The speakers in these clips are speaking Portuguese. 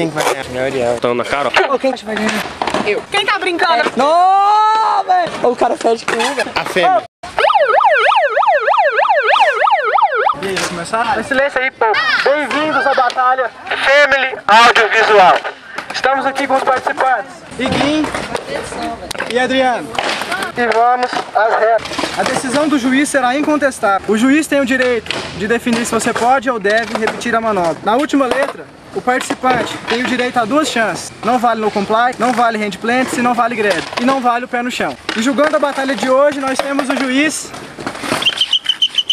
quem que vai ganhar? É o Ariel. Estão na cara, ó. Ô, quem que vai ganhar? Eu. Quem tá brincando? Não, velho. O cara fede com um, velho. A fêmea. E aí, vai começar? Em silêncio aí, povo. Bem-vindos à batalha Family Audiovisual. Estamos aqui com os participantes. Iguim e Adriano. E vamos às regras. A decisão do juiz será incontestável. O juiz tem o direito de definir se você pode ou deve repetir a manobra. Na última letra, o participante tem o direito a 2 chances. Não vale no comply, não vale hand plant, e não vale grab. E não vale o pé no chão. E julgando a batalha de hoje, nós temos o juiz...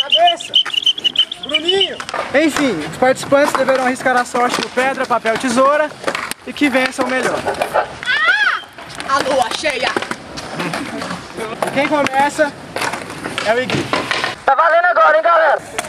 Cabeça! Bruninho! Enfim, os participantes deverão arriscar a sorte no pedra, papel, tesoura e que vença o melhor. A lua cheia. E quem começa é o Igui. Tá valendo agora, hein, galera?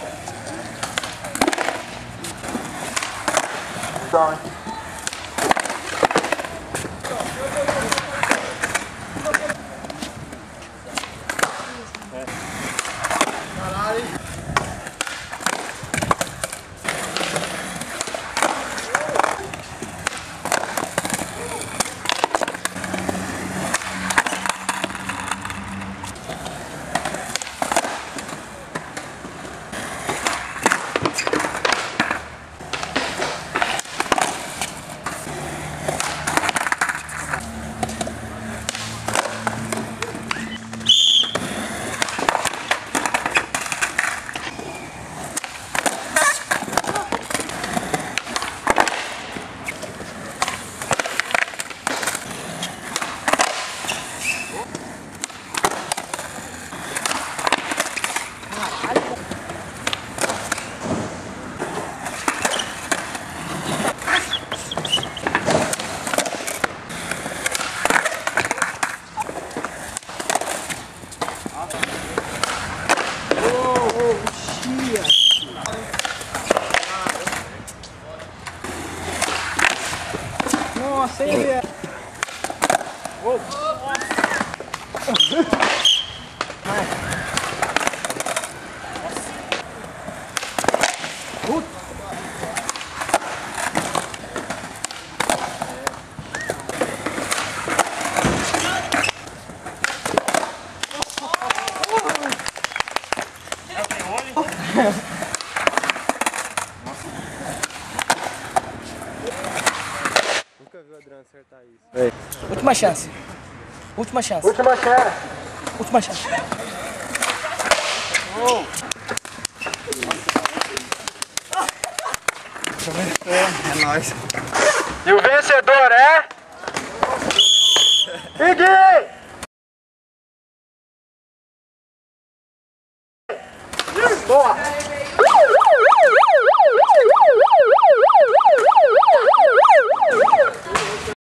Nossa, hein, velho? Nunca viu o Adriano acertar isso. Última chance. Última chance. Última chance. Última chance. É nóis. E o vencedor é... Igui!